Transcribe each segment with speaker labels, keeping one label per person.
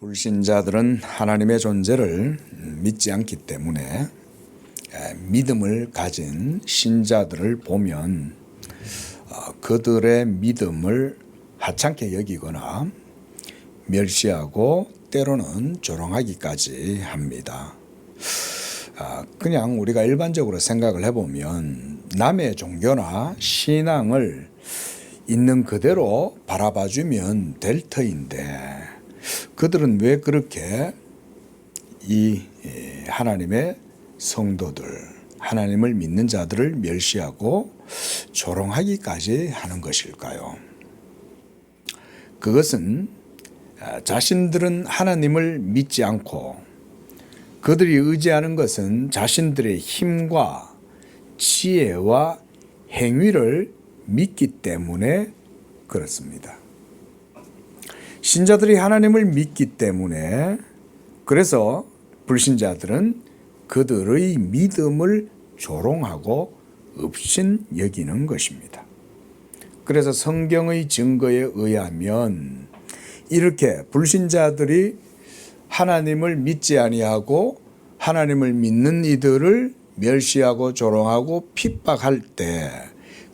Speaker 1: 불신자들은 하나님의 존재를 믿지 않기 때문에 믿음을 가진 신자들을 보면 그들의 믿음을 하찮게 여기거나 멸시하고 때로는 조롱하기까지 합니다. 그냥 우리가 일반적으로 생각을 해보면 남의 종교나 신앙을 있는 그대로 바라봐주면 될 터인데 그들은 왜 그렇게 이 하나님의 성도들, 하나님을 믿는 자들을 멸시하고 조롱하기까지 하는 것일까요? 그것은 자신들은 하나님을 믿지 않고 그들이 의지하는 것은 자신들의 힘과 지혜와 행위를 믿기 때문에 그렇습니다. 신자들이 하나님을 믿기 때문에 그래서 불신자들은 그들의 믿음을 조롱하고 업신 여기는 것입니다. 그래서 성경의 증거에 의하면 이렇게 불신자들이 하나님을 믿지 아니하고 하나님을 믿는 이들을 멸시하고 조롱하고 핍박할 때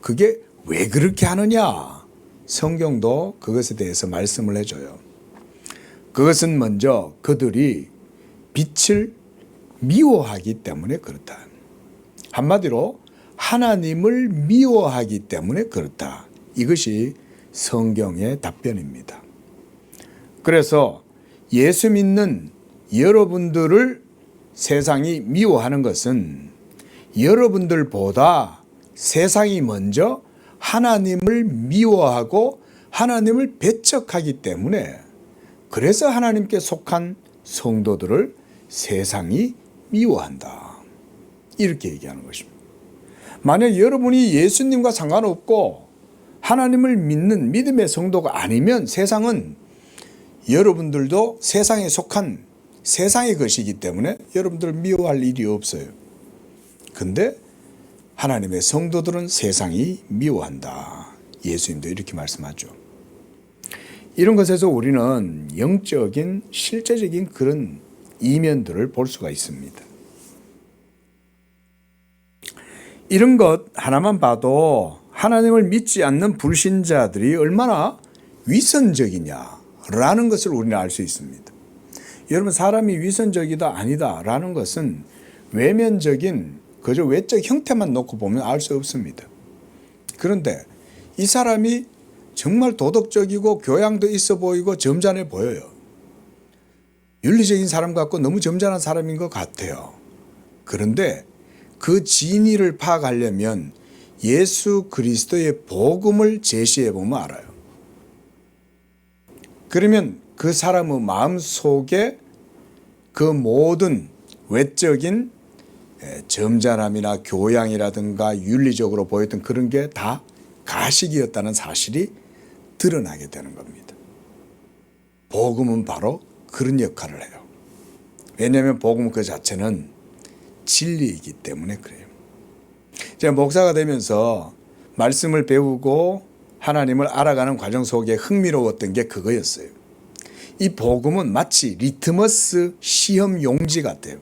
Speaker 1: 그게 왜 그렇게 하느냐? 성경도 그것에 대해서 말씀을 해줘요. 그것은 먼저 그들이 빛을 미워하기 때문에 그렇다. 한마디로 하나님을 미워하기 때문에 그렇다. 이것이 성경의 답변입니다. 그래서 예수 믿는 여러분들을 세상이 미워하는 것은 여러분들보다 세상이 먼저 하나님을 미워하고 하나님을 배척하기 때문에 그래서 하나님께 속한 성도들을 세상이 미워한다. 이렇게 얘기하는 것입니다. 만약 여러분이 예수님과 상관없고 하나님을 믿는 믿음의 성도가 아니면 세상은 여러분들도 세상에 속한 세상의 것이기 때문에 여러분들을 미워할 일이 없어요. 근데 하나님의 성도들은 세상이 미워한다. 예수님도 이렇게 말씀하죠. 이런 것에서 우리는 영적인 실제적인 그런 이면들을 볼 수가 있습니다. 이런 것 하나만 봐도 하나님을 믿지 않는 불신자들이 얼마나 위선적이냐라는 것을 우리는 알 수 있습니다. 여러분, 사람이 위선적이다 아니다 라는 것은 외면적인 그저 외적 형태만 놓고 보면 알 수 없습니다. 그런데 이 사람이 정말 도덕적이고 교양도 있어 보이고 점잖해 보여요. 윤리적인 사람 같고 너무 점잖은 사람인 것 같아요. 그런데 그 진위를 파악하려면 예수 그리스도의 복음을 제시해 보면 알아요. 그러면 그 사람의 마음 속에 그 모든 외적인 점잖함이나 교양이라든가 윤리적으로 보였던 그런 게 다 가식이었다는 사실이 드러나게 되는 겁니다. 복음은 바로 그런 역할을 해요. 왜냐하면 복음 그 자체는 진리이기 때문에 그래요. 제가 목사가 되면서 말씀을 배우고 하나님을 알아가는 과정 속에 흥미로웠던 게 그거였어요. 이 복음은 마치 리트머스 시험 용지 같아요.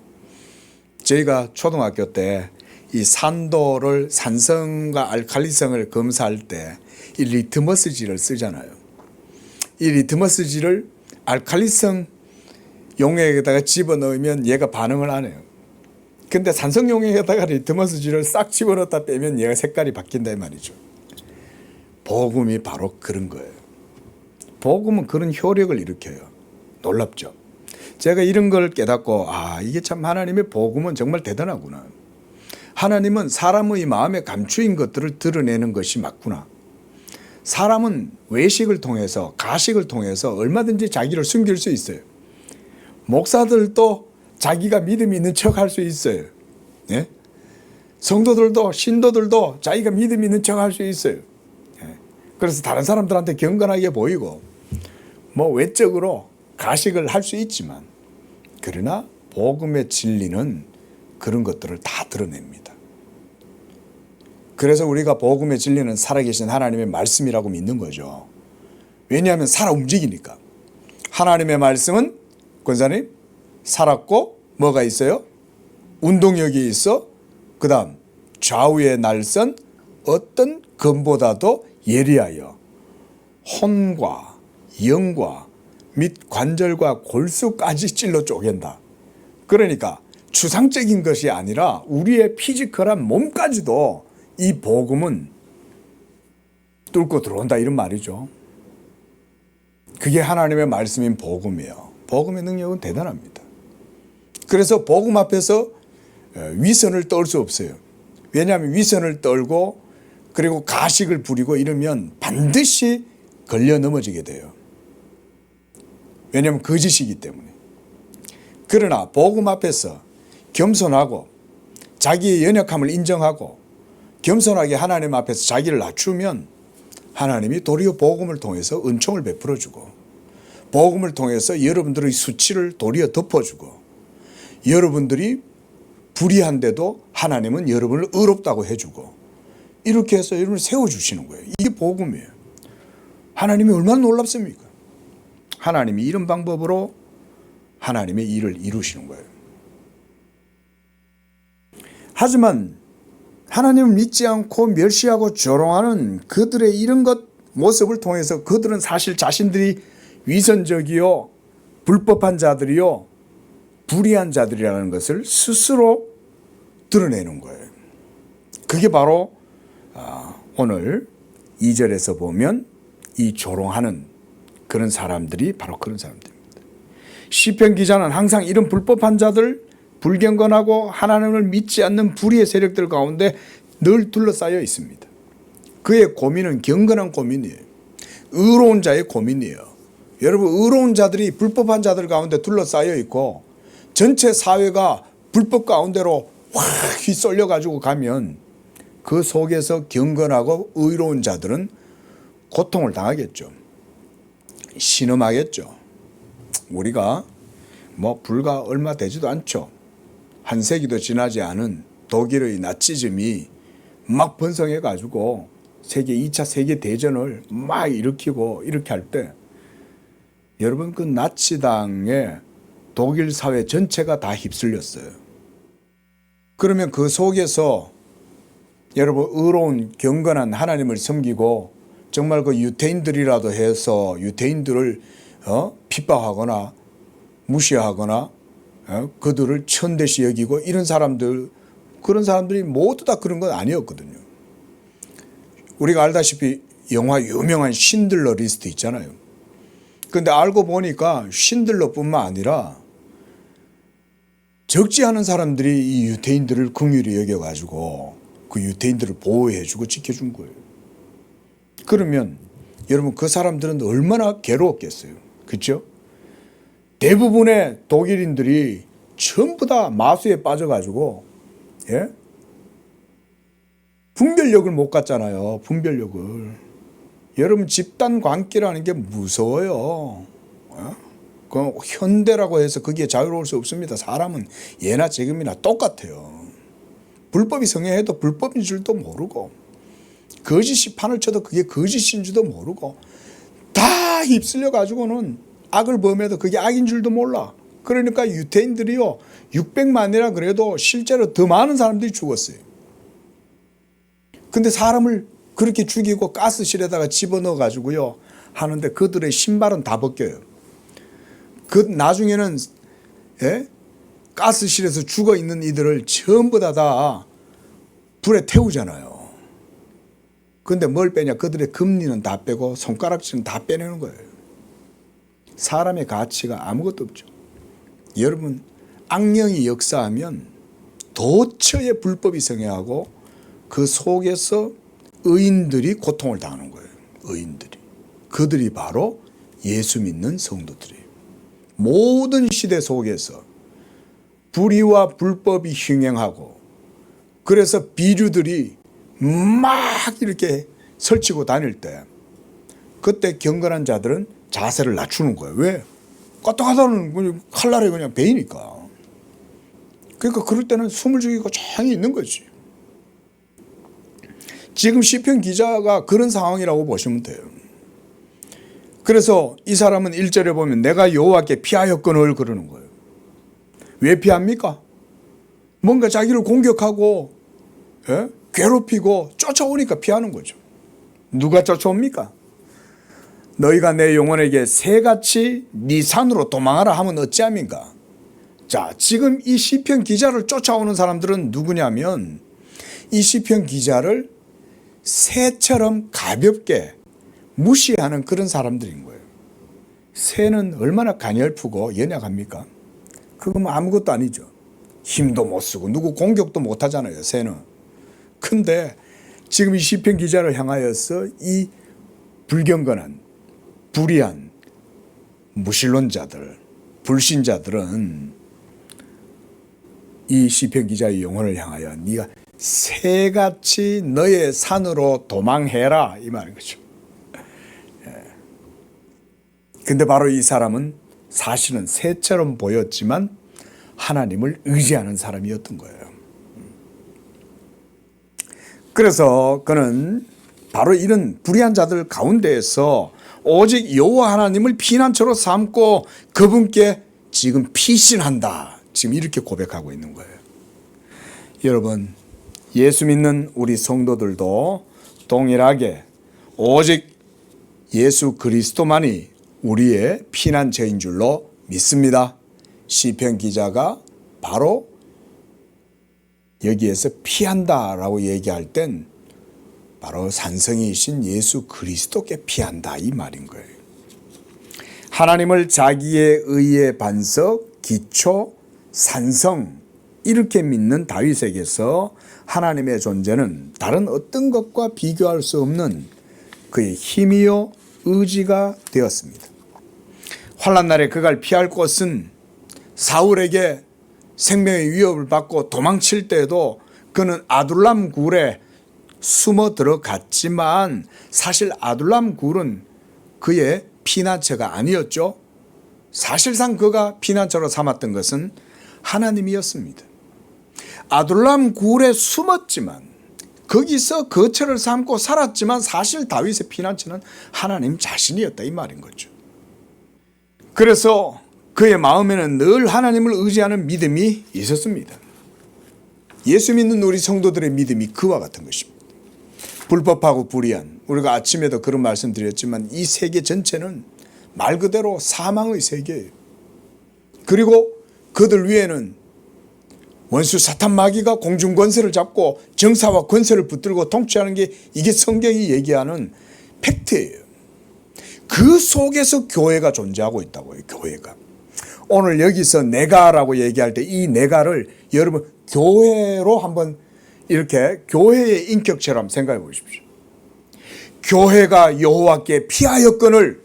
Speaker 1: 저희가 초등학교 때 이 산도를 산성과 알칼리성을 검사할 때 이 리트머스지를 쓰잖아요. 이 리트머스지를 알칼리성 용액에다가 집어넣으면 얘가 반응을 안 해요. 근데 산성 용액에다가 리트머스지를 싹 집어넣었다 빼면 얘가 색깔이 바뀐다 이 말이죠. 복음이 바로 그런 거예요. 복음은 그런 효력을 일으켜요. 놀랍죠. 제가 이런 걸 깨닫고 이게 참 하나님의 복음은 정말 대단하구나. 하나님은 사람의 마음에 감추인 것들을 드러내는 것이 맞구나. 사람은 외식을 통해서 가식을 통해서 얼마든지 자기를 숨길 수 있어요. 목사들도 자기가 믿음이 있는 척 할 수 있어요. 예? 성도들도 신도들도 자기가 믿음이 있는 척 할 수 있어요. 예? 그래서 다른 사람들한테 경건하게 보이고 외적으로 가식을 할 수 있지만 그러나 복음의 진리는 그런 것들을 다 드러냅니다. 그래서 우리가 복음의 진리는 살아계신 하나님의 말씀이라고 믿는 거죠. 왜냐하면 살아 움직이니까. 하나님의 말씀은 권사님, 살았고 뭐가 있어요? 운동력이 있어. 그 다음 좌우의 날선 어떤 검보다도 예리하여 혼과 영과 및 관절과 골수까지 찔러 쪼갠다. 그러니까 추상적인 것이 아니라 우리의 피지컬한 몸까지도 이 복음은 뚫고 들어온다, 이런 말이죠. 그게 하나님의 말씀인 복음이에요. 복음의 능력은 대단합니다. 그래서 복음 앞에서 위선을 떨 수 없어요. 왜냐하면 위선을 떨고 그리고 가식을 부리고 이러면 반드시 걸려 넘어지게 돼요. 왜냐하면 거짓이기 때문에. 그러나 복음 앞에서 겸손하고 자기의 연약함을 인정하고 겸손하게 하나님 앞에서 자기를 낮추면 하나님이 도리어 복음을 통해서 은총을 베풀어주고 복음을 통해서 여러분들의 수치를 도리어 덮어주고 여러분들이 불의한데도 하나님은 여러분을 의롭다고 해주고 이렇게 해서 여러분을 세워주시는 거예요. 이게 복음이에요. 하나님이 얼마나 놀랍습니까? 하나님이 이런 방법으로 하나님의 일을 이루시는 거예요. 하지만 하나님을 믿지 않고 멸시하고 조롱하는 그들의 이런 것 모습을 통해서 그들은 사실 자신들이 위선적이요 불법한 자들이요 불의한 자들이라는 것을 스스로 드러내는 거예요. 그게 바로 오늘 2절에서 보면 이 조롱하는 그런 사람들이 바로 그런 사람들입니다. 시편 기자는 항상 이런 불법한 자들, 불경건하고 하나님을 믿지 않는 불의의 세력들 가운데 늘 둘러싸여 있습니다. 그의 고민은 경건한 고민이에요. 의로운 자의 고민이에요. 여러분, 의로운 자들이 불법한 자들 가운데 둘러싸여 있고 전체 사회가 불법 가운데로 확 휘쏠려 가지고 가면 그 속에서 경건하고 의로운 자들은 고통을 당하겠죠. 신음하겠죠. 우리가 불과 얼마 되지도 않죠. 한 세기도 지나지 않은 독일의 나치즘이 막 번성해 가지고 2차 세계대전을 막 일으키고 이렇게 할 때 여러분, 그 나치당에 독일 사회 전체가 다 휩쓸렸어요. 그러면 그 속에서 여러분, 의로운 경건한 하나님을 섬기고 정말 그 유태인들이라도 해서 유태인들을 핍박하거나 무시하거나 그들을 천대시 여기고 이런 사람들, 그런 사람들이 모두 다 그런 건 아니었거든요. 우리가 알다시피 영화 유명한 신들러 리스트 있잖아요. 그런데 알고 보니까 신들러뿐만 아니라 적지 않은 사람들이 이 유태인들을 긍휼히 여겨가지고 그 유태인들을 보호해주고 지켜준 거예요. 그러면 여러분, 그 사람들은 얼마나 괴로웠겠어요. 그렇죠? 대부분의 독일인들이 전부 다 마수에 빠져가지고 분별력을 못 갖잖아요. 분별력을. 여러분, 집단 관계라는 게 무서워요. 그 현대라고 해서 거기에 자유로울 수 없습니다. 사람은 예나 지금이나 똑같아요. 불법이 성행해도 불법인 줄도 모르고 거짓이 판을 쳐도 그게 거짓인 줄도 모르고 다 휩쓸려 가지고는 악을 범해도 그게 악인 줄도 몰라. 그러니까 유태인들이요 600만이라 그래도 실제로 더 많은 사람들이 죽었어요. 근데 사람을 그렇게 죽이고 가스실에다가 집어넣어 가지고요 하는데 그들의 신발은 다 벗겨요. 그 나중에는 가스실에서 죽어 있는 이들을 전부 다 불에 태우잖아요. 근데 뭘 빼냐? 그들의 금리는 다 빼고 손가락질은 다 빼내는 거예요. 사람의 가치가 아무것도 없죠. 여러분, 악령이 역사하면 도처에 불법이 성행하고 그 속에서 의인들이 고통을 당하는 거예요. 의인들이. 그들이 바로 예수 믿는 성도들이에요. 모든 시대 속에서 불의와 불법이 흥행하고 그래서 비류들이 막 이렇게 설치고 다닐 때 그때 경건한 자들은 자세를 낮추는 거예요. 왜? 까딱하다는 칼날에 그냥 베이니까. 그러니까 그럴 때는 숨을 죽이고 조용히 있는 거지. 지금 시편 기자가 그런 상황이라고 보시면 돼요. 그래서 이 사람은 1절에 보면 내가 여호와께 피하였거늘 그러는 거예요. 왜 피합니까? 뭔가 자기를 공격하고 괴롭히고 쫓아오니까 피하는 거죠. 누가 쫓아옵니까? 너희가 내 영혼에게 새같이 네 산으로 도망하라 하면 어찌합니까? 자, 지금 이 시편 기자를 쫓아오는 사람들은 누구냐면 이 시편 기자를 새처럼 가볍게 무시하는 그런 사람들인 거예요. 새는 얼마나 가냘프고 연약합니까? 그건 아무것도 아니죠. 힘도 못 쓰고 누구 공격도 못 하잖아요, 새는. 근데 지금 이 시편 기자를 향하여서 이 불경건한 불의한 무신론자들, 불신자들은 이 시편 기자의 영혼을 향하여 네가 새같이 너의 산으로 도망해라 이 말인 거죠. 근데 바로 이 사람은 사실은 새처럼 보였지만 하나님을 의지하는 사람이었던 거예요. 그래서 그는 바로 이런 불의한 자들 가운데에서 오직 여호와 하나님을 피난처로 삼고 그분께 지금 피신한다. 지금 이렇게 고백하고 있는 거예요. 여러분, 예수 믿는 우리 성도들도 동일하게 오직 예수 그리스도만이 우리의 피난처인 줄로 믿습니다. 시편 기자가 바로 여기에서 피한다라고 얘기할 땐 바로 산성이신 예수 그리스도께 피한다 이 말인 거예요. 하나님을 자기의 의의 반석, 기초, 산성 이렇게 믿는 다윗에게서 하나님의 존재는 다른 어떤 것과 비교할 수 없는 그의 힘이요 의지가 되었습니다. 환난 날에 그가 피할 곳은 사울에게 생명의 위협을 받고 도망칠 때도 그는 아둘람 굴에 숨어 들어갔지만 사실 아둘람 굴은 그의 피난처가 아니었죠. 사실상 그가 피난처로 삼았던 것은 하나님이었습니다. 아둘람 굴에 숨었지만 거기서 거처를 삼고 살았지만 사실 다윗의 피난처는 하나님 자신이었다 이 말인 거죠. 그래서 그의 마음에는 늘 하나님을 의지하는 믿음이 있었습니다. 예수 믿는 우리 성도들의 믿음이 그와 같은 것입니다. 불법하고 불의한, 우리가 아침에도 그런 말씀 드렸지만 이 세계 전체는 말 그대로 사망의 세계예요. 그리고 그들 위에는 원수 사탄 마귀가 공중 권세를 잡고 정사와 권세를 붙들고 통치하는 게 이게 성경이 얘기하는 팩트예요. 그 속에서 교회가 존재하고 있다고요. 교회가. 오늘 여기서 내가라고 얘기할 때 이 내가를 여러분 교회로 한번 이렇게 교회의 인격처럼 생각해 보십시오. 교회가 여호와께 피하였거늘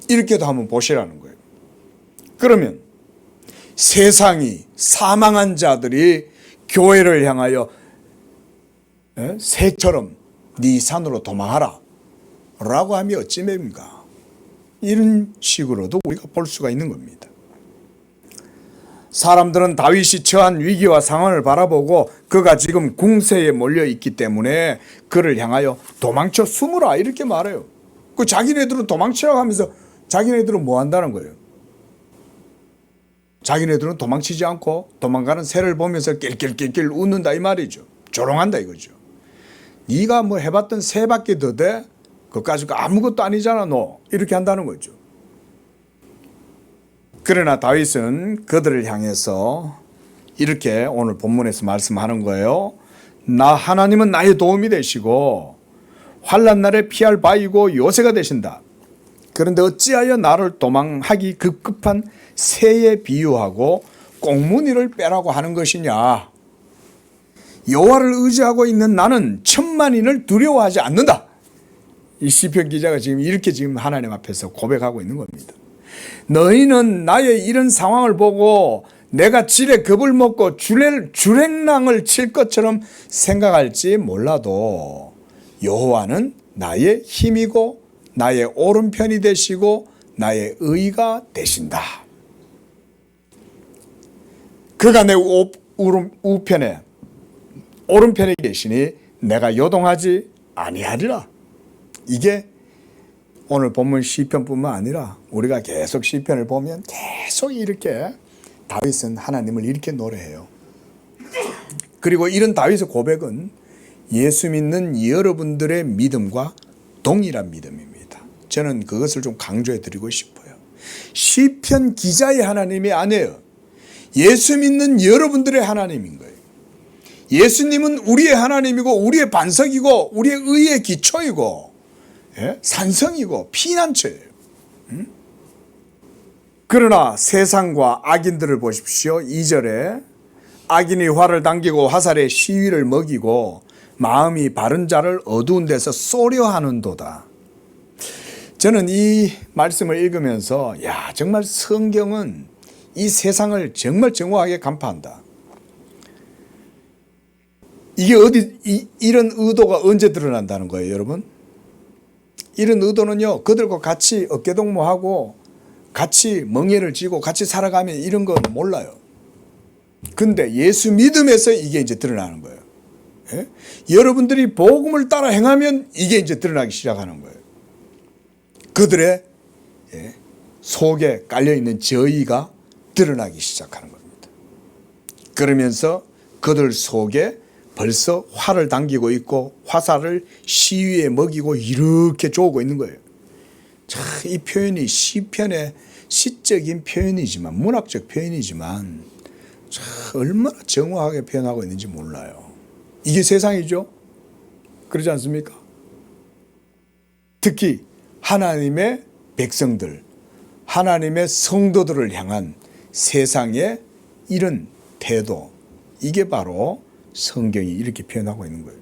Speaker 1: 이렇게도 한번 보시라는 거예요. 그러면 세상이 사망한 자들이 교회를 향하여 새처럼 네 산으로 도망하라 라고 하면 어찌 됩니까? 이런 식으로도 우리가 볼 수가 있는 겁니다. 사람들은 다윗이 처한 위기와 상황을 바라보고 그가 지금 궁세에 몰려 있기 때문에 그를 향하여 도망쳐 숨으라 이렇게 말해요. 그 자기네들은 도망치라고 하면서 자기네들은 뭐 한다는 거예요? 자기네들은 도망치지 않고 도망가는 새를 보면서 낄낄낄낄 웃는다 이 말이죠. 조롱한다 이거죠. 네가 뭐 해봤던 새밖에 더 돼? 그거 가지고 아무것도 아니잖아 너. 이렇게 한다는 거죠. 그러나 다윗은 그들을 향해서 이렇게 오늘 본문에서 말씀하는 거예요. 나 하나님은 나의 도움이 되시고 환난 날에 피할 바이고 요새가 되신다. 그런데 어찌하여 나를 도망하기 급급한 새에 비유하고 꽁무니를 빼라고 하는 것이냐. 여호와를 의지하고 있는 나는 천만인을 두려워하지 않는다. 이 시편 기자가 이렇게 하나님 앞에서 고백하고 있는 겁니다. 너희는 나의 이런 상황을 보고 내가 질에 겁을 먹고 주랭랑을 칠 것처럼 생각할지 몰라도 여호와는 나의 힘이고 나의 오른편이 되시고 나의 의가 되신다. 그가 내 우편에 오른편에 계시니 내가 요동하지 아니하리라. 이게 오늘 본문 시편뿐만 아니라 우리가 계속 시편을 보면 계속 이렇게 다윗은 하나님을 이렇게 노래해요. 그리고 이런 다윗의 고백은 예수 믿는 여러분들의 믿음과 동일한 믿음입니다. 저는 그것을 좀 강조해 드리고 싶어요. 시편 기자의 하나님이 아니에요. 예수 믿는 여러분들의 하나님인 거예요. 예수님은 우리의 하나님이고 우리의 반석이고 우리의 의의 기초이고 산성이고 피난처예요. 그러나 세상과 악인들을 보십시오. 2절에 악인이 활을 당기고 화살에 시위를 먹이고 마음이 바른 자를 어두운 데서 쏘려 하는도다. 저는 이 말씀을 읽으면서 정말 성경은 이 세상을 정말 정확하게 간파한다. 이게 이런 의도가 언제 드러난다는 거예요, 여러분? 이런 의도는요, 그들과 같이 어깨동무하고 같이 멍에를 쥐고 같이 살아가면 이런 건 몰라요. 근데 예수 믿음에서 이게 이제 드러나는 거예요. 여러분들이 복음을 따라 행하면 이게 이제 드러나기 시작하는 거예요. 그들의 속에 깔려있는 저의가 드러나기 시작하는 겁니다. 그러면서 그들 속에 벌써 활을 당기고 있고 화살을 시위에 먹이고 이렇게 쪼고 있는 거예요. 참, 이 표현이 시편의 시적인 표현이지만 문학적 표현이지만 참 얼마나 정확하게 표현하고 있는지 몰라요. 이게 세상이죠. 그러지 않습니까? 특히 하나님의 백성들, 하나님의 성도들을 향한 세상의 이런 태도, 이게 바로 성경이 이렇게 표현하고 있는 거예요.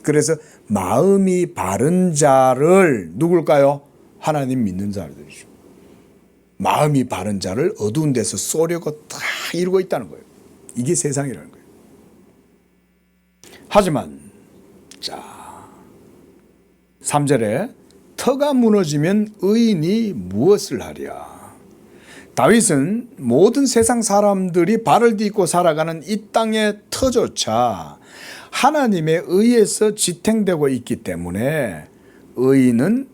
Speaker 1: 그래서 마음이 바른 자를 누굴까요? 하나님 믿는 자들이죠. 마음이 바른 자를 어두운 데서 쏘려고 다 이루고 있다는 거예요. 이게 세상이라는 거예요. 하지만 3절에 터가 무너지면 의인이 무엇을 하랴. 다윗은 모든 세상 사람들이 발을 딛고 살아가는 이 땅의 터조차 하나님의 의에서 지탱되고 있기 때문에 의인은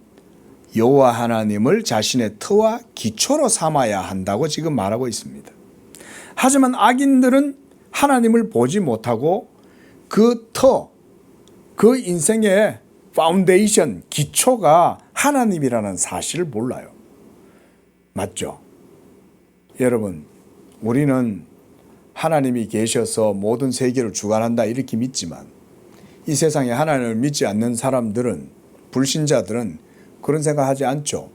Speaker 1: 여호와 하나님을 자신의 터와 기초로 삼아야 한다고 지금 말하고 있습니다. 하지만 악인들은 하나님을 보지 못하고 그 터, 그 인생의 파운데이션, 기초가 하나님이라는 사실을 몰라요. 맞죠? 여러분, 우리는 하나님이 계셔서 모든 세계를 주관한다 이렇게 믿지만 이 세상에 하나님을 믿지 않는 사람들은, 불신자들은 그런 생각하지 않죠.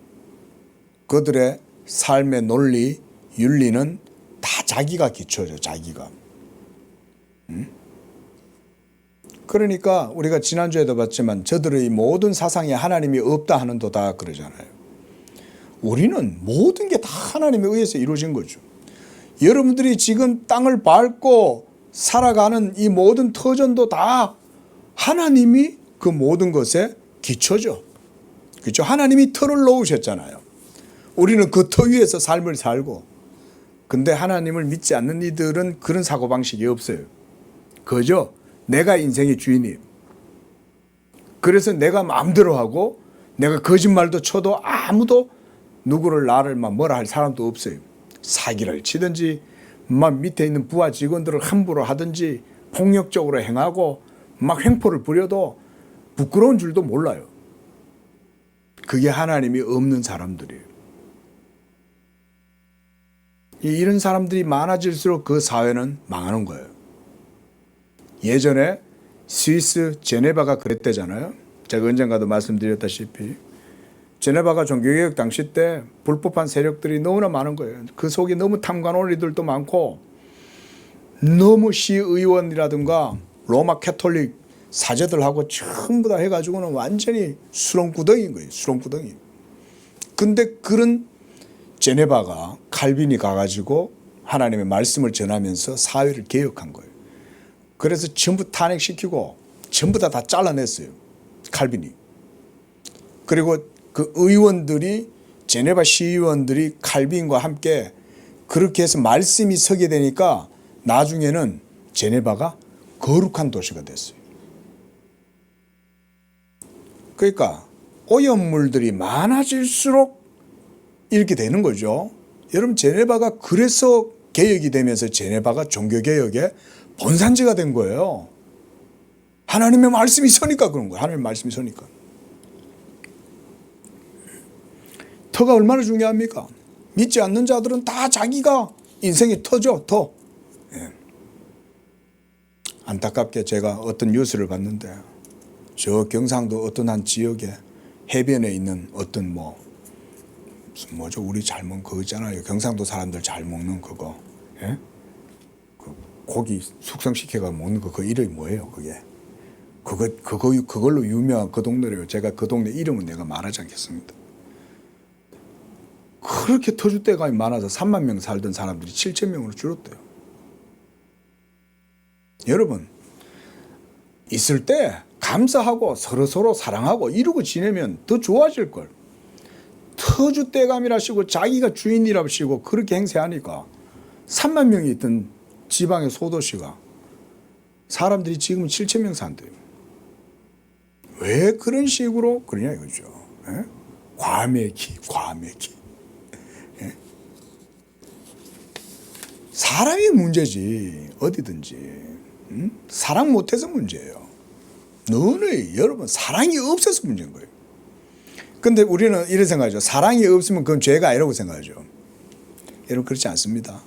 Speaker 1: 그들의 삶의 논리, 윤리는 다 자기가 기초죠. 자기가. 그러니까 우리가 지난주에도 봤지만 저들의 모든 사상에 하나님이 없다 하는도다 그러잖아요. 우리는 모든 게 다 하나님에 의해서 이루어진 거죠. 여러분들이 지금 땅을 밟고 살아가는 이 모든 터전도 다 하나님이 그 모든 것의 기초죠. 그렇죠? 하나님이 터를 놓으셨잖아요. 우리는 그 터 위에서 삶을 살고, 근데 하나님을 믿지 않는 이들은 그런 사고방식이 없어요. 그죠? 내가 인생의 주인이에요. 그래서 내가 마음대로 하고 내가 거짓말도 쳐도 아무도 누구를 나를 뭐라 할 사람도 없어요. 사기를 치든지 막 밑에 있는 부하 직원들을 함부로 하든지 폭력적으로 행하고 막 횡포를 부려도 부끄러운 줄도 몰라요. 그게 하나님이 없는 사람들이에요. 이런 사람들이 많아질수록 그 사회는 망하는 거예요. 예전에 스위스 제네바가 그랬대잖아요. 제가 언젠가도 말씀드렸다시피 제네바가 종교개혁 당시 때 불법한 세력들이 너무나 많은 거예요. 그 속에 너무 탐관오리들도 많고 너무 시의원이라든가 로마 캐톨릭 사제들하고 전부 다 해가지고는 완전히 수렁구덩이인 거예요. 수렁구덩이. 근데 그런 제네바가 칼빈이 가가지고 하나님의 말씀을 전하면서 사회를 개혁한 거예요. 그래서 전부 탄핵시키고 전부 다 잘라냈어요. 칼빈이. 그리고 그 의원들이, 제네바 시의원들이 칼빈과 함께 그렇게 해서 말씀이 서게 되니까 나중에는 제네바가 거룩한 도시가 됐어요. 그러니까 오염물들이 많아질수록 이렇게 되는 거죠. 여러분, 제네바가 그래서 개혁이 되면서 제네바가 종교개혁의 본산지가 된 거예요. 하나님의 말씀이 서니까 그런 거예요. 하나님의 말씀이 서니까. 터가 얼마나 중요합니까? 믿지 않는 자들은 다 자기가 인생의 터죠, 터. 예. 안타깝게 제가 어떤 뉴스를 봤는데, 저 경상도 어떤 한 지역에 해변에 있는 어떤 무슨 뭐죠? 우리 잘 먹는 그거 있잖아요. 경상도 사람들 잘 먹는 그거. 예? 그 고기 숙성시켜가 먹는 거, 그 이름이 뭐예요, 그게? 그걸로 유명한 그 동네래요. 제가 그 동네 이름은 내가 말하지 않겠습니다. 그렇게 터줏대감이 많아서 3만 명 살던 사람들이 7천 명으로 줄었대요. 여러분, 있을 때 감사하고 서로서로 사랑하고 이러고 지내면 더 좋아질 걸. 터줏대감이라시고 자기가 주인이라시고 그렇게 행세하니까 3만 명이 있던 지방의 소도시가 사람들이 지금 7천 명 산대요. 왜 그런 식으로 그러냐 이거죠. 예? 과메기. 예? 사람이 문제지 어디든지. 사랑 못해서 문제예요. 너는 여러분 사랑이 없어서 문제인 거예요. 근데 우리는 이런 생각하죠. 사랑이 없으면 그건 죄가 아니라고 생각하죠. 여러분 그렇지 않습니다.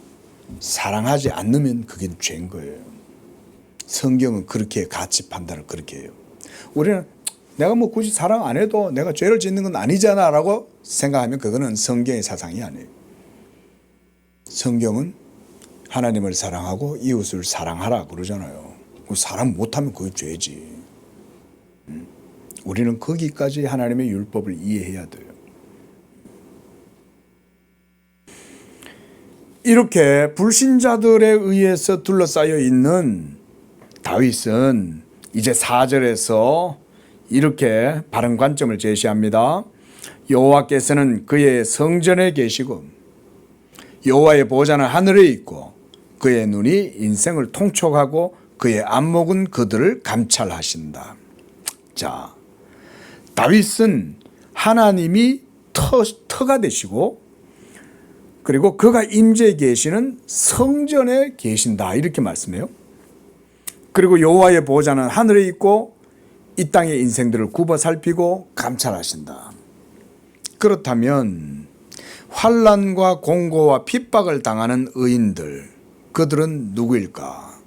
Speaker 1: 사랑하지 않으면 그게 죄인 거예요. 성경은 그렇게 가치 판단을 그렇게 해요. 우리는 내가 굳이 사랑 안 해도 내가 죄를 짓는 건 아니잖아 라고 생각하면 그거는 성경의 사상이 아니에요. 성경은 하나님을 사랑하고 이웃을 사랑하라 그러잖아요. 사랑 못하면 그게 죄지. 우리는 거기까지 하나님의 율법을 이해해야 돼요. 이렇게 불신자들에 의해서 둘러싸여 있는 다윗은 이제 4절에서 이렇게 바른 관점을 제시합니다. 여호와께서는 그의 성전에 계시고 여호와의 보좌는 하늘에 있고 그의 눈이 인생을 통촉하고 그의 안목은 그들을 감찰하신다. 자, 다윗은 하나님이 터가 되시고 그리고 그가 임재해 계시는 성전에 계신다 이렇게 말씀해요. 그리고 여호와의 보좌는 하늘에 있고 이 땅의 인생들을 굽어 살피고 감찰하신다. 그렇다면 환난과 공고와 핍박을 당하는 의인들, 그들은 누구일까?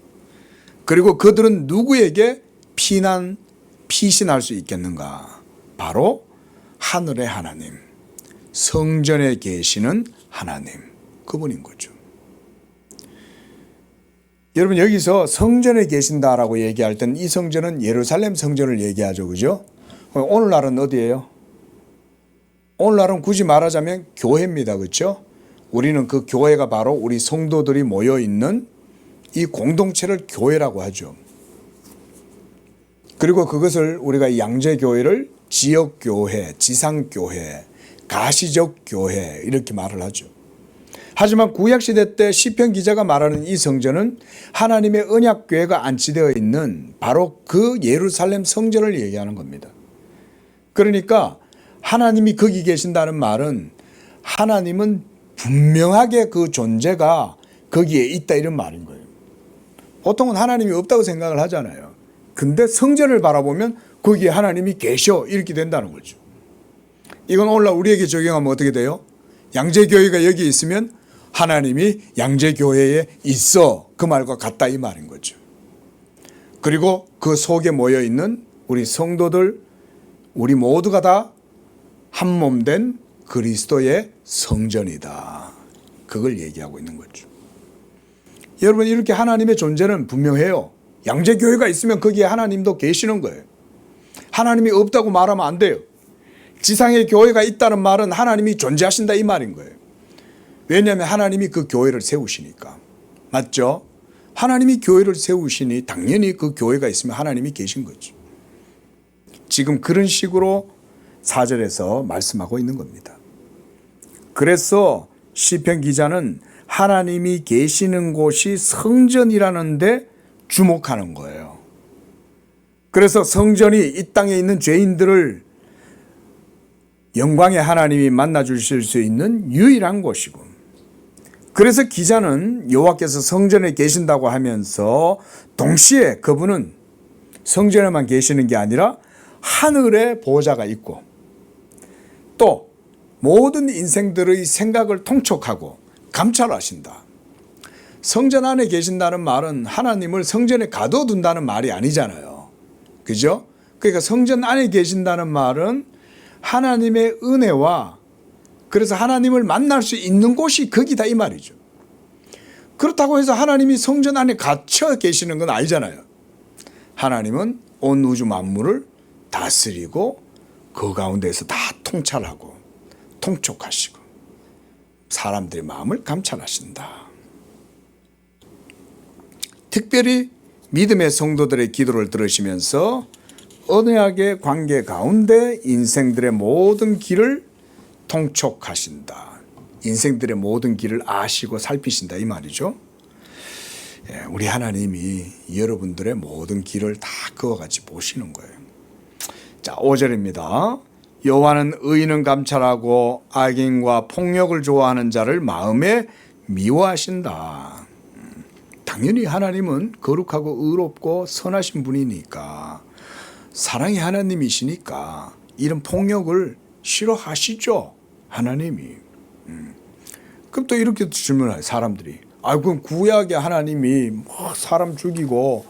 Speaker 1: 그리고 그들은 누구에게 피신할 수 있겠는가? 바로 하늘의 하나님, 성전에 계시는 하나님, 그분인 거죠. 여러분 여기서 성전에 계신다라고 얘기할 때는 이 성전은 예루살렘 성전을 얘기하죠. 그죠? 오늘날은 어디예요? 오늘날은 굳이 말하자면 교회입니다. 그렇죠? 우리는 그 교회가 바로 우리 성도들이 모여 있는 이 공동체를 교회라고 하죠. 그리고 그것을 우리가 양재교회를 지역교회, 지상교회, 가시적 교회 이렇게 말을 하죠. 하지만 구약시대 때 시편 기자가 말하는 이 성전은 하나님의 언약궤가 안치되어 있는 바로 그 예루살렘 성전을 얘기하는 겁니다. 그러니까 하나님이 거기 계신다는 말은 하나님은 분명하게 그 존재가 거기에 있다 이런 말인 거예요. 보통은 하나님이 없다고 생각을 하잖아요. 근데 성전을 바라보면 거기에 하나님이 계셔 이렇게 된다는 거죠. 이건 오늘날 우리에게 적용하면 어떻게 돼요? 양재교회가 여기 있으면 하나님이 양재교회에 있어 그 말과 같다 이 말인 거죠. 그리고 그 속에 모여있는 우리 성도들 우리 모두가 다 한 몸 된 그리스도의 성전이다. 그걸 얘기하고 있는 거죠. 여러분 이렇게 하나님의 존재는 분명해요. 양재교회가 있으면 거기에 하나님도 계시는 거예요. 하나님이 없다고 말하면 안 돼요. 지상에 교회가 있다는 말은 하나님이 존재하신다 이 말인 거예요. 왜냐하면 하나님이 그 교회를 세우시니까. 맞죠? 하나님이 교회를 세우시니 당연히 그 교회가 있으면 하나님이 계신 거죠. 지금 그런 식으로 4절에서 말씀하고 있는 겁니다. 그래서 시편 기자는 하나님이 계시는 곳이 성전이라는 데 주목하는 거예요. 그래서 성전이 이 땅에 있는 죄인들을 영광의 하나님이 만나 주실 수 있는 유일한 곳이고, 그래서 기자는 여호와께서 성전에 계신다고 하면서 동시에 그분은 성전에만 계시는 게 아니라 하늘에 보좌가 있고 또 모든 인생들의 생각을 통촉하고 감찰하신다. 성전 안에 계신다는 말은 하나님을 성전에 가둬둔다는 말이 아니잖아요. 그죠? 그러니까 성전 안에 계신다는 말은 하나님의 은혜와 그래서 하나님을 만날 수 있는 곳이 거기다 이 말이죠. 그렇다고 해서 하나님이 성전 안에 갇혀 계시는 건 아니잖아요. 하나님은 온 우주 만물을 다스리고 그 가운데에서 다 통찰하고 통촉하시고 사람들의 마음을 감찰하신다. 특별히 믿음의 성도들의 기도를 들으시면서 언약의 관계 가운데 인생들의 모든 길을 통촉하신다. 인생들의 모든 길을 아시고 살피신다 이 말이죠. 우리 하나님이 여러분들의 모든 길을 다 그와 같이 보시는 거예요. 자, 5절입니다. 여호와는 의인은 감찰하고 악인과 폭력을 좋아하는 자를 마음에 미워하신다. 당연히 하나님은 거룩하고 의롭고 선하신 분이니까 사랑의 하나님이시니까 이런 폭력을 싫어하시죠. 하나님이. 그럼 또 이렇게 질문해요. 사람들이. 그럼 구약의 하나님이 사람 죽이고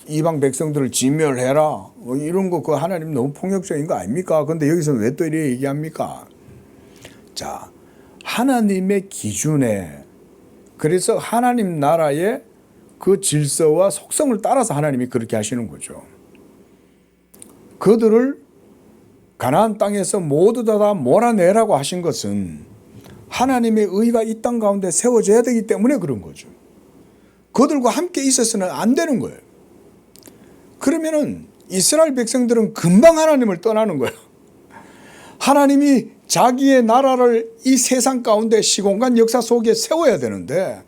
Speaker 1: 이방 백성들을 진멸해라 이런 거 그 하나님 너무 폭력적인 거 아닙니까? 근데 여기서 왜 또 이렇게 얘기합니까? 자, 하나님의 기준에 그래서 하나님 나라의 그 질서와 속성을 따라서 하나님이 그렇게 하시는 거죠. 그들을 가나안 땅에서 모두 다 몰아내라고 하신 것은 하나님의 의가 이 땅 가운데 세워져야 되기 때문에 그런 거죠. 그들과 함께 있어서는 안 되는 거예요. 그러면은 이스라엘 백성들은 금방 하나님을 떠나는 거예요. 하나님이 자기의 나라를 이 세상 가운데 시공간 역사 속에 세워야 되는데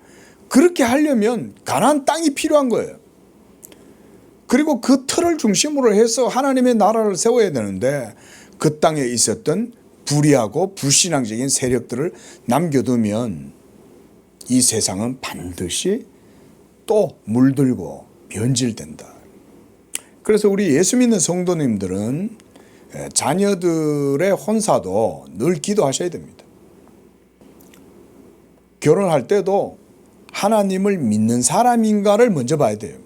Speaker 1: 그렇게 하려면 가나안 땅이 필요한 거예요. 그리고 그 틀을 중심으로 해서 하나님의 나라를 세워야 되는데 그 땅에 있었던 불의하고 불신앙적인 세력들을 남겨두면 이 세상은 반드시 또 물들고 변질된다. 그래서 우리 예수 믿는 성도님들은 자녀들의 혼사도 늘 기도하셔야 됩니다. 결혼할 때도 하나님을 믿는 사람인가를 먼저 봐야 돼요.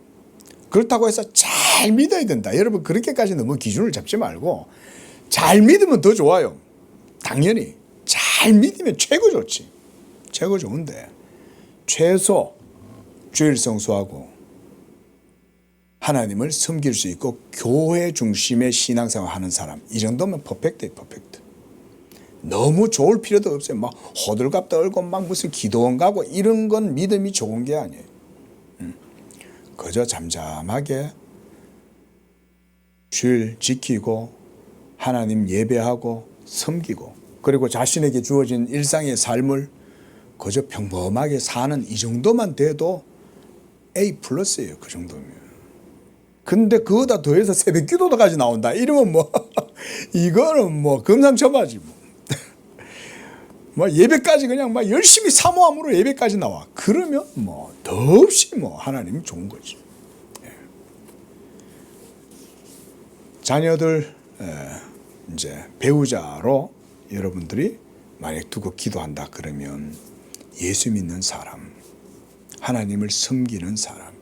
Speaker 1: 그렇다고 해서 잘 믿어야 된다. 여러분 그렇게까지 너무 기준을 잡지 말고 잘 믿으면 더 좋아요. 당연히 잘 믿으면 최고 좋지. 최고 좋은데 최소 주일 성수하고 하나님을 섬길 수 있고 교회 중심의 신앙생활 하는 사람 이 정도면 퍼펙트예요. 퍼펙트. 너무 좋을 필요도 없어요. 막 호들갑 떨고 막 무슨 기도원 가고 이런 건 믿음이 좋은 게 아니에요. 그저 잠잠하게 주일 지키고 하나님 예배하고 섬기고 그리고 자신에게 주어진 일상의 삶을 그저 평범하게 사는 이 정도만 돼도 A 플러스예요. 그 정도면. 근데 그거다 더해서 새벽 기도도까지 나온다. 이러면 뭐 이거는 뭐 금상첨화지 뭐. 뭐 예배까지 그냥 막 열심히 사모함으로 예배까지 나와. 그러면 뭐 더없이 뭐 하나님이 좋은 거지. 자녀들 이제 배우자로 여러분들이 만약 두고 기도한다 그러면 예수 믿는 사람, 하나님을 섬기는 사람,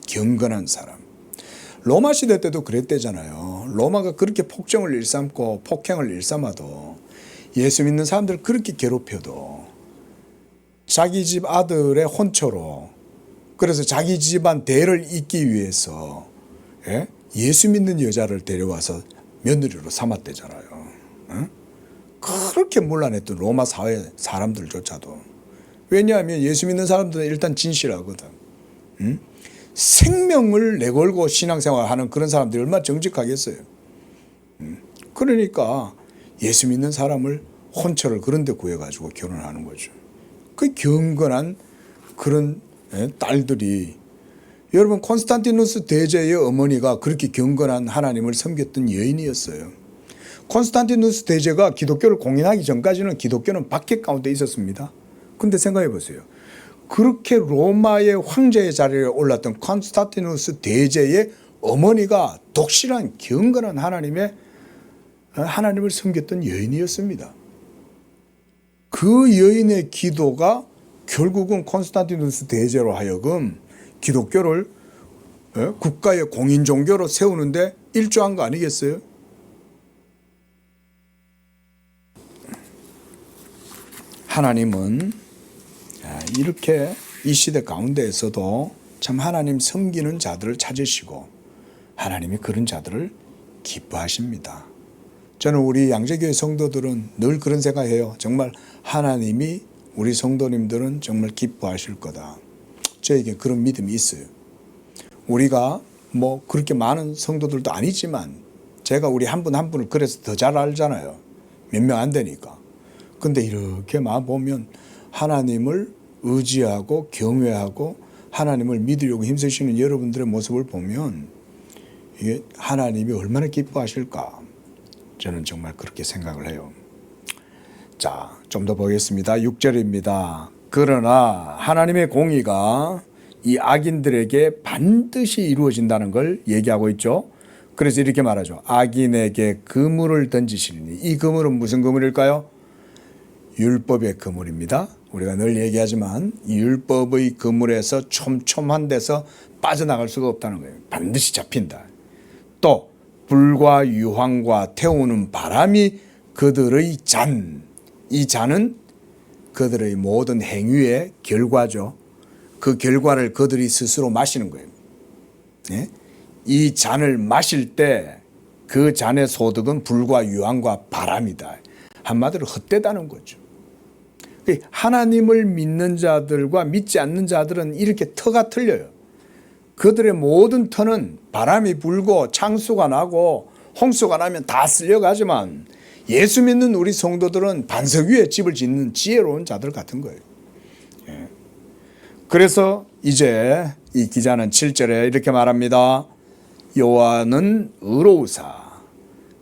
Speaker 1: 경건한 사람. 로마 시대 때도 그랬대잖아요. 로마가 그렇게 폭정을 일삼고 폭행을 일삼아도 예수 믿는 사람들 그렇게 괴롭혀도 자기 집 아들의 혼처로 그래서 자기 집안 대를 잇기 위해서 예수 믿는 여자를 데려와서 며느리로 삼았대잖아요. 그렇게 문란했던 로마 사회 사람들조차도. 왜냐하면 예수 믿는 사람들은 일단 진실하거든. 생명을 내걸고 신앙생활하는 그런 사람들이 얼마나 정직하겠어요. 그러니까 예수 믿는 사람을 혼처를 그런 데 구해가지고 결혼하는 거죠. 그 경건한 그런 딸들이 여러분 콘스탄티누스 대제의 어머니가 그렇게 경건한 하나님을 섬겼던 여인이었어요. 콘스탄티누스 대제가 기독교를 공인하기 전까지는 기독교는 박해 가운데 있었습니다. 근데 생각해 보세요. 그렇게 로마의 황제의 자리에 올랐던 콘스탄티누스 대제의 어머니가 독실한 경건한 하나님을 섬겼던 여인이었습니다. 그 여인의 기도가 결국은 콘스탄티누스 대제로 하여금 기독교를 국가의 공인 종교로 세우는데 일조한 거 아니겠어요? 하나님은 이렇게 이 시대 가운데에서도 참 하나님 섬기는 자들을 찾으시고 하나님이 그런 자들을 기뻐하십니다. 저는 우리 양재교회 성도들은 늘 그런 생각해요. 정말 하나님이 우리 성도님들은 정말 기뻐하실 거다. 저에게 그런 믿음이 있어요. 우리가 뭐 그렇게 많은 성도들도 아니지만 제가 우리 한 분 한 분을 그래서 더 잘 알잖아요. 몇 명 안 되니까. 근데 이렇게만 보면 하나님을 의지하고 경외하고 하나님을 믿으려고 힘쓰시는 여러분들의 모습을 보면 이게 하나님이 얼마나 기뻐하실까? 저는 정말 그렇게 생각을 해요. 자, 좀 더 보겠습니다. 6절입니다. 그러나 하나님의 공의가 이 악인들에게 반드시 이루어진다는 걸 얘기하고 있죠. 그래서 이렇게 말하죠. 악인에게 그물을 던지시니 이 그물은 무슨 그물일까요? 율법의 그물입니다. 우리가 늘 얘기하지만 율법의 그물에서 촘촘한 데서 빠져나갈 수가 없다는 거예요. 반드시 잡힌다. 또 불과 유황과 태우는 바람이 그들의 잔, 이 잔은 그들의 모든 행위의 결과죠. 그 결과를 그들이 스스로 마시는 거예요. 네? 이 잔을 마실 때 그 잔의 소득은 불과 유황과 바람이다. 한마디로 헛되다는 거죠. 하나님을 믿는 자들과 믿지 않는 자들은 이렇게 터가 틀려요. 그들의 모든 터는 바람이 불고 창수가 나고 홍수가 나면 다 쓸려가지만 예수 믿는 우리 성도들은 반석 위에 집을 짓는 지혜로운 자들 같은 거예요. 그래서 이제 이 기자는 7절에 이렇게 말합니다. 여호와는 의로우사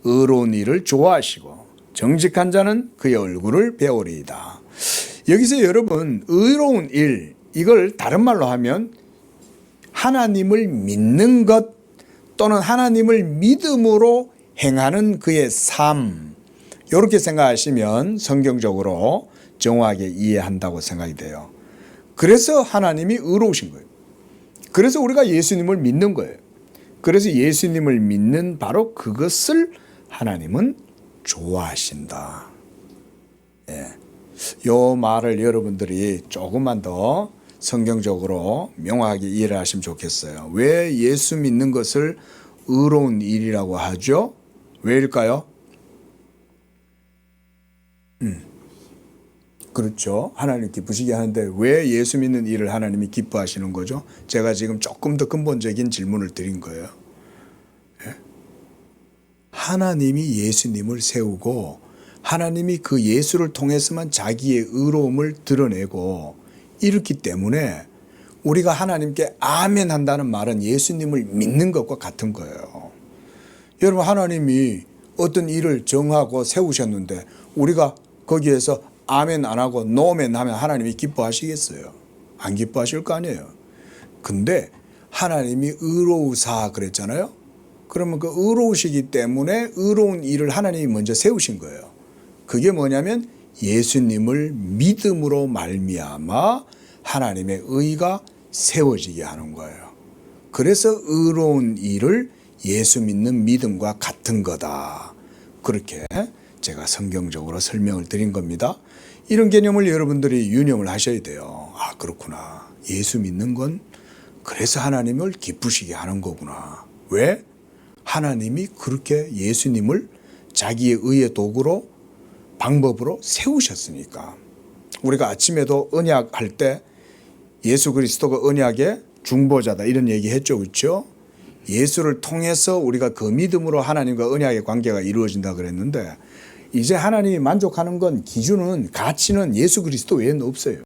Speaker 1: 의로운 일을 좋아하시고 정직한 자는 그의 얼굴을 배우리이다. 여기서 여러분 의로운 일, 이걸 다른 말로 하면 하나님을 믿는 것 또는 하나님을 믿음으로 행하는 그의 삶, 이렇게 생각하시면 성경적으로 정확하게 이해한다고 생각이 돼요. 그래서 하나님이 의로우신 거예요. 그래서 우리가 예수님을 믿는 거예요. 그래서 예수님을 믿는 바로 그것을 하나님은 좋아하신다. 예. 요 말을 여러분들이 조금만 더 성경적으로 명확하게 이해를 하시면 좋겠어요. 왜 예수 믿는 것을 의로운 일이라고 하죠? 왜일까요? 그렇죠. 하나님 기쁘시게 하는데 왜 예수 믿는 일을 하나님이 기뻐하시는 거죠? 제가 지금 조금 더 근본적인 질문을 드린 거예요. 예? 하나님이 예수님을 세우고 하나님이 그 예수를 통해서만 자기의 의로움을 드러내고 이렇기 때문에 우리가 하나님께 아멘 한다는 말은 예수님을 믿는 것과 같은 거예요. 여러분, 하나님이 어떤 일을 정하고 세우셨는데 우리가 거기에서 아멘 안 하고 노멘 하면 하나님이 기뻐하시겠어요? 안 기뻐하실 거 아니에요. 근데 하나님이 의로우사 그랬잖아요. 그러면 그 의로우시기 때문에 의로운 일을 하나님이 먼저 세우신 거예요. 그게 뭐냐면 예수님을 믿음으로 말미암아 하나님의 의가 세워지게 하는 거예요. 그래서 의로운 일을 예수 믿는 믿음과 같은 거다. 그렇게 제가 성경적으로 설명을 드린 겁니다. 이런 개념을 여러분들이 유념을 하셔야 돼요. 아, 그렇구나. 예수 믿는 건 그래서 하나님을 기쁘시게 하는 거구나. 왜? 하나님이 그렇게 예수님을 자기의 의의 도구로 방법으로 세우셨으니까. 우리가 아침에도 언약할 때 예수 그리스도가 언약의 중보자다 이런 얘기 했죠. 그렇죠? 예수를 통해서 우리가 그 믿음으로 하나님과 언약의 관계가 이루어진다 그랬는데 이제 하나님이 만족하는 건 기준은 가치는 예수 그리스도 외에는 없어요.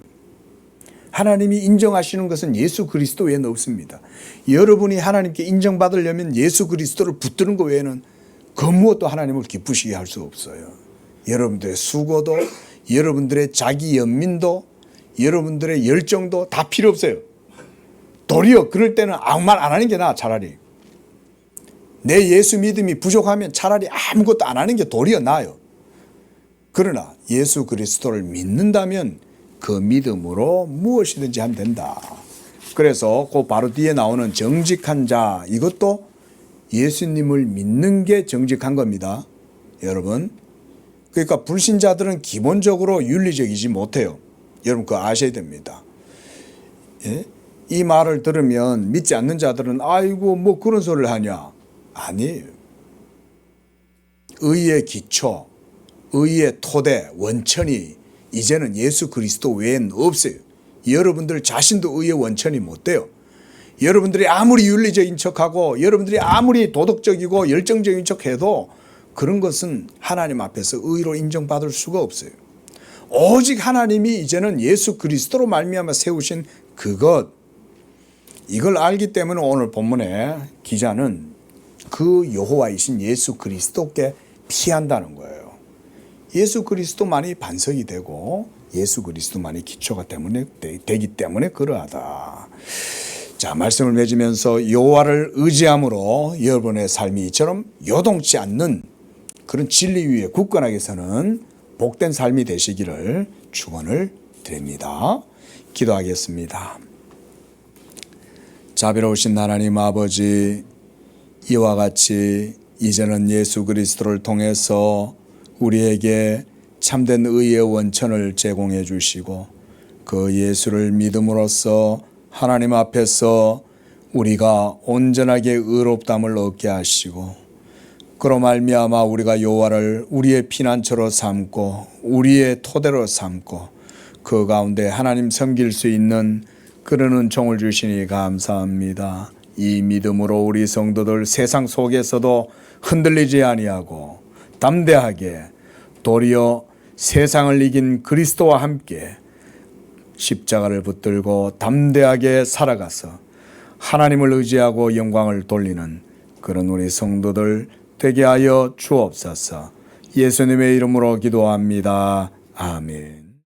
Speaker 1: 하나님이 인정하시는 것은 예수 그리스도 외에는 없습니다. 여러분이 하나님께 인정받으려면 예수 그리스도를 붙드는 것 외에는 그 무엇도 하나님을 기쁘시게 할 수 없어요. 여러분들의 수고도, 여러분들의 자기 연민도, 여러분들의 열정도 다 필요 없어요. 도리어 그럴 때는 아무 말 안 하는 게 나아. 차라리 내 예수 믿음이 부족하면 차라리 아무것도 안 하는 게 도리어 나아요. 그러나 예수 그리스도를 믿는다면 그 믿음으로 무엇이든지 하면 된다. 그래서 그 바로 뒤에 나오는 정직한 자, 이것도 예수님을 믿는 게 정직한 겁니다. 여러분, 그러니까 불신자들은 기본적으로 윤리적이지 못해요. 여러분 그거 아셔야 됩니다. 예? 이 말을 들으면 믿지 않는 자들은 아이고 뭐 그런 소리를 하냐. 아니에요. 의의 기초, 의의 토대, 원천이 이제는 예수 그리스도 외엔 없어요. 여러분들 자신도 의의 원천이 못 돼요. 여러분들이 아무리 윤리적인 척하고 여러분들이 아무리 도덕적이고 열정적인 척해도 그런 것은 하나님 앞에서 의로 인정받을 수가 없어요. 오직 하나님이 이제는 예수 그리스도로 말미암아 세우신 그것, 이걸 알기 때문에 오늘 본문에 기자는 그 여호와이신 예수 그리스도께 피한다는 거예요. 예수 그리스도만이 반석이 되고 예수 그리스도만이 기초가 되기 때문에 그러하다. 자, 말씀을 맺으면서 여호와를 의지함으로 여러분의 삶이 이처럼 요동치 않는 그런 진리 위에 굳건하게 서는 복된 삶이 되시기를 축원을 드립니다. 기도하겠습니다. 자비로우신 하나님 아버지, 이와 같이 이제는 예수 그리스도를 통해서 우리에게 참된 의의 원천을 제공해 주시고 그 예수를 믿음으로써 하나님 앞에서 우리가 온전하게 의롭다함을 얻게 하시고 그로 말미암아 우리가 여호와를 우리의 피난처로 삼고 우리의 토대로 삼고 그 가운데 하나님 섬길 수 있는 그런 은총을 주시니 감사합니다. 이 믿음으로 우리 성도들 세상 속에서도 흔들리지 아니하고 담대하게 도리어 세상을 이긴 그리스도와 함께 십자가를 붙들고 담대하게 살아가서 하나님을 의지하고 영광을 돌리는 그런 우리 성도들 되게 하여 주옵소서. 예수님의 이름으로 기도합니다. 아멘.